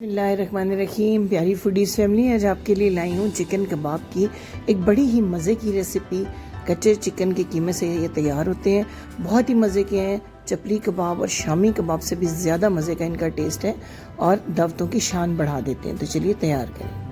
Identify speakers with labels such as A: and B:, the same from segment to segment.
A: बिस्मिल्लाहिर्रहमानिर्रहीम। प्यारी foodies family, आज आपके लिए लाई हूँ चिकन कबाब की एक बड़ी ही मज़े की रेसिपी। कच्चे चिकन के कीमे से ये तैयार होते हैं, बहुत ही मज़े के हैं। चपली कबाब और शामी कबाब से भी ज़्यादा मज़े का इनका टेस्ट है और दावतों की शान बढ़ा देते हैं। तो चलिए तैयार करें।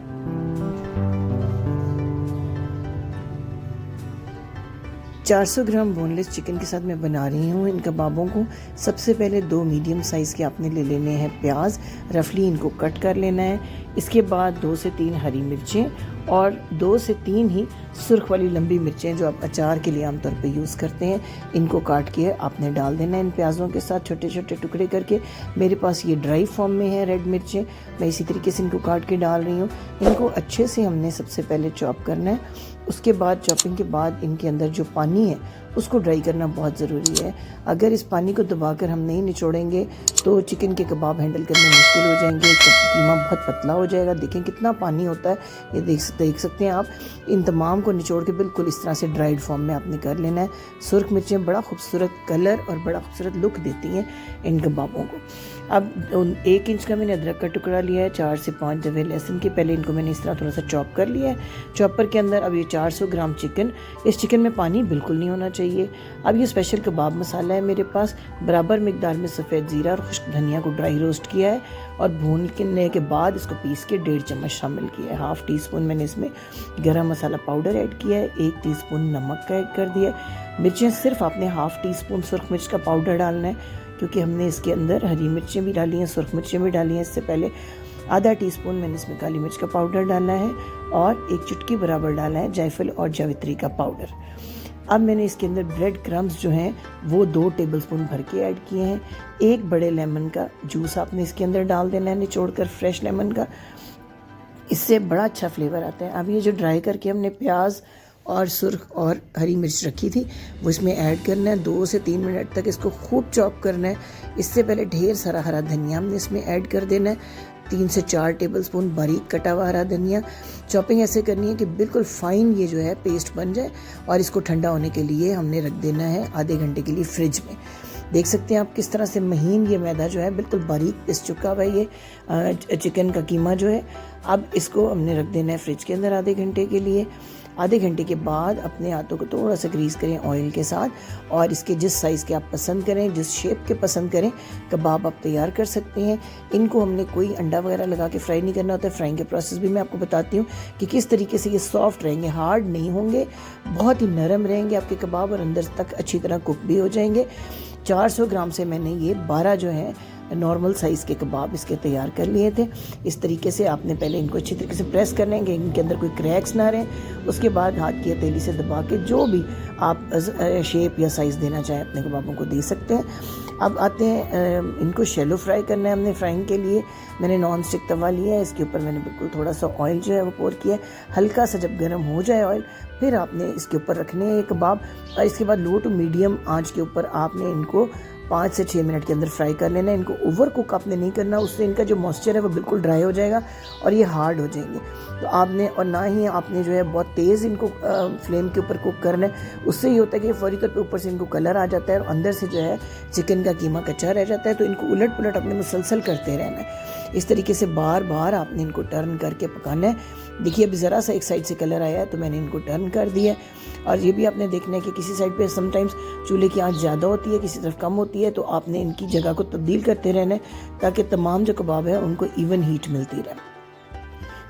A: 400 ग्राम बोनलेस चिकन के साथ मैं बना रही हूँ इन कबाबों को। सबसे पहले 2 मीडियम साइज़ के आपने ले लेने हैं प्याज, रफली इनको कट कर लेना है। इसके बाद 2 से 3 हरी मिर्चें और 2 से 3 ही सुर्ख वाली लंबी मिर्चें जो आप अचार के लिए आमतौर पे यूज़ करते हैं, इनको काट के आपने डाल देना है इन प्याज़ों के साथ छोटे छोटे टुकड़े करके। मेरे पास ये ड्राई फॉर्म में है रेड मिर्चें, मैं इसी तरीके से इनको काट के डाल रही हूँ। इनको अच्छे से हमने सबसे पहले चॉप करना है। उसके बाद चॉपिंग के बाद इनके अंदर जो पानी है उसको ड्राई करना बहुत ज़रूरी है। अगर इस पानी को दबाकर हम नहीं निचोड़ेंगे तो चिकन के कबाब हैंडल करने मुश्किल हो जाएंगे, कीमा बहुत पतला हो जाएगा। देखें कितना पानी होता है, ये देख सकते हैं आप। इन तमाम को निचोड़ के बिल्कुल इस तरह से ड्राइड फॉर्म में आपने कर लेना है। सुर्ख मिर्चें बड़ा खूबसूरत कलर और बड़ा खूबसूरत लुक देती हैं इन कबाबों को। अब 1 इंच का मैंने अदरक का टुकड़ा लिया है, 4 से 5 जवे लहसुन के, पहले इनको मैंने इस तरह थोड़ा सा चॉप कर लिया है। चॉपर के अंदर अब ये 400 ग्राम चिकन, इस चिकन में पानी बिल्कुल नहीं होना चाहिए। अब ये स्पेशल कबाब मसाला है मेरे पास, बराबर मिकदार में सफ़ेद ज़ीरा और खुश्क धनिया को ड्राई रोस्ट किया है और भूनने के बाद इसको पीस के 1.5 चम्मच शामिल किया है। हाफ़ टी स्पून मैंने इसमें गरम मसाला पाउडर ऐड किया है, 1 टीस्पून नमक का ऐड कर दिया है। मिर्चें सिर्फ आपने हाफ़ टी स्पून सुर्ख मिर्च का पाउडर डालना है, क्योंकि हमने इसके अंदर हरी मिर्चें भी डाली हैं, सुर्ख मिर्चें भी डाली हैं। इससे पहले आधा टीस्पून मैंने इसमें काली मिर्च का पाउडर डाला है और 1 चुटकी बराबर डाला है जायफल और जावित्री का पाउडर। अब मैंने इसके अंदर ब्रेड क्रम्स जो हैं वो 2 टेबलस्पून भर के ऐड किए हैं। 1 बड़े लेमन का जूस आपने इसके अंदर डाल देना है निचोड़कर, फ्रेश लेमन का, इससे बड़ा अच्छा फ्लेवर आता है। अब ये जो ड्राई करके हमने प्याज और सुर्ख और हरी मिर्च रखी थी वो इसमें ऐड करना है। 2 से 3 मिनट तक इसको खूब चॉप करना है। इससे पहले ढेर सारा हरा धनिया हमने इसमें ऐड कर देना है, 3 से 4 टेबलस्पून बारीक कटा हुआ हरा धनिया। चॉपिंग ऐसे करनी है कि बिल्कुल फाइन ये जो है पेस्ट बन जाए और इसको ठंडा होने के लिए हमने रख देना है आधे घंटे के लिए फ्रिज में। देख सकते हैं आप किस तरह से महीन ये मैदा जो है बिल्कुल बारीक पिस चुका हुआ है ये चिकन का कीमा जो है। अब इसको हमने रख देना है फ्रिज के अंदर आधे घंटे के लिए। आधे घंटे के बाद अपने हाथों को थोड़ा सा ग्रीस करें ऑयल के साथ और इसके जिस साइज़ के आप पसंद करें, जिस शेप के पसंद करें कबाब आप तैयार कर सकते हैं। इनको हमने कोई अंडा वगैरह लगा के फ्राई नहीं करना होता है। फ्राइंग के प्रोसेस भी मैं आपको बताती हूँ कि किस तरीके से ये सॉफ्ट रहेंगे, हार्ड नहीं होंगे, बहुत ही नरम रहेंगे आपके कबाब और अंदर तक अच्छी तरह कुक भी हो जाएंगे। 400 ग्राम से मैंने ये 12 जो है नॉर्मल साइज़ के कबाब इसके तैयार कर लिए थे। इस तरीके से आपने पहले इनको अच्छी तरीके से प्रेस करना है कि इनके अंदर कोई क्रैक्स ना रहें। उसके बाद हाथ की हथेली से दबा के जो भी आप शेप या साइज़ देना चाहें अपने कबाबों को दे सकते हैं। अब आते हैं इनको शैलो फ्राई करना है हमने। फ्राइंग के लिए मैंने नॉन स्टिक तवा लिया है, इसके ऊपर मैंने बिल्कुल थोड़ा सा ऑयल जो है वो पोर किया है। हल्का सा जब गर्म हो जाए ऑयल, फिर आपने इसके ऊपर रखने हैं कबाब और इसके बाद लो टू मीडियम आंच के ऊपर आपने इनको 5 से 6 मिनट के अंदर फ्राई कर लेना है। इनको ओवर कुक आपने नहीं करना, उससे इनका जो मॉइस्चर है वो बिल्कुल ड्राई हो जाएगा और ये हार्ड हो जाएंगे। तो आपने और ना ही आपने जो है बहुत तेज़ इनको फ्लेम के ऊपर कुक करना है। उससे ये होता है कि फौरी तौर पे ऊपर से इनको कलर आ जाता है और अंदर से जो है चिकन का कीमा कच्चा रह जाता है। तो इनको उलट पुलट अपने मुसलसल करते रहना है। इस तरीके से बार बार आपने इनको टर्न करके पकाना है। देखिए अभी ज़रा सा एक साइड से कलर आया है तो मैंने इनको टर्न कर दिया। और ये भी आपने देखना है कि किसी साइड पे समटाइम्स चूल्हे की आंच ज़्यादा होती है, किसी तरफ कम होती है, तो आपने इनकी जगह को तब्दील करते रहना है ताकि तमाम जो कबाब है उनको इवन हीट मिलती रहे।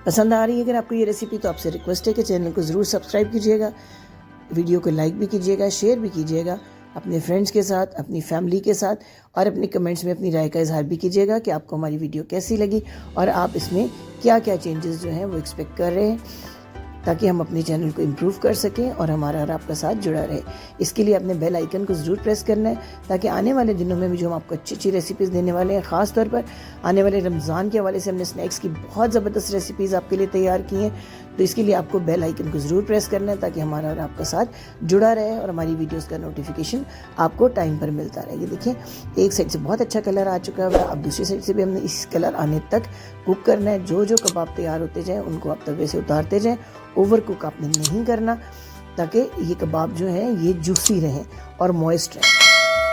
A: पसंद आ रही है अगर आपको ये रेसिपी तो आपसे रिक्वेस्ट है कि चैनल को ज़रूर सब्सक्राइब कीजिएगा, वीडियो को लाइक भी कीजिएगा, शेयर भी कीजिएगा अपने फ्रेंड्स के साथ, अपनी फैमिली के साथ और अपने कमेंट्स में अपनी राय का इजहार भी कीजिएगा कि आपको हमारी वीडियो कैसी लगी और आप इसमें क्या क्या चेंजेस जो हैं वो एक्सपेक्ट कर रहे हैं, ताकि हम अपने चैनल को इम्प्रूव कर सकें और हमारा और आपका साथ जुड़ा रहे। इसके लिए आपने बेल आइकन को ज़रूर प्रेस करना है ताकि आने वाले दिनों में भी जो हम आपको अच्छी अच्छी रेसिपीज़ देने वाले हैं, ख़ास तौर पर आने वाले रमज़ान के हवाले से हमने स्नैक्स की बहुत ज़बरदस्त रेसिपीज़ आपके लिए तैयार की हैं। तो इसके लिए आपको बेल आइकन को ज़रूर प्रेस करना है ताकि हमारा और आपका साथ जुड़ा रहे और हमारी वीडियोज़ का नोटिफिकेशन आपको टाइम पर मिलता रहे। ये देखिए एक साइड से बहुत अच्छा कलर आ चुका है, अब दूसरी साइड से भी हमने इस कलर आने तक कुक करना है। जो जो कबाब तैयार होते जाएँ उनको आप तवे से उतारते जाएँ, ओवर कुक आपने नहीं करना ताकि ये कबाब जो हैं ये जूसी रहें और मॉइस्ट रहें।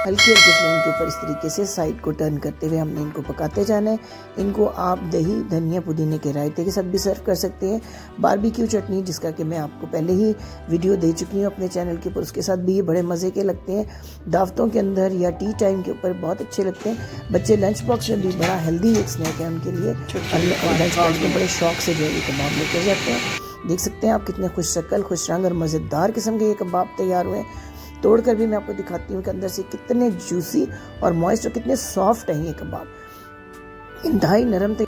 A: हल्की हल्की फ्लेम के ऊपर इस तरीके से साइड को टर्न करते हुए हमने इनको पकाते जाना है। इनको आप दही, धनिया, पुदीने के रायते के साथ भी सर्व कर सकते हैं। बारबेक्यू चटनी, जिसका कि मैं आपको पहले ही वीडियो दे चुकी हूँ अपने चैनल के ऊपर, उसके साथ भी ये बड़े मज़े के लगते हैं। दावतों के अंदर या टी टाइम के ऊपर बहुत अच्छे लगते हैं। बच्चे लंच बॉक्स में भी बड़ा हेल्दी एक स्नैक है उनके लिए, और लंच बॉक्स में बड़े शौक से जो है ये कबाब लेकर जाते हैं। देख सकते हैं आप कितने खुश शक्ल, खुश रंग और मज़ेदार किस्म के ये कबाब तैयार हुए हैं। तोड़कर भी मैं आपको दिखाती हूँ कि अंदर से कितने जूसी और मॉइस्ट और कितने सॉफ्ट हैं ये कबाब। इंतहाई नरम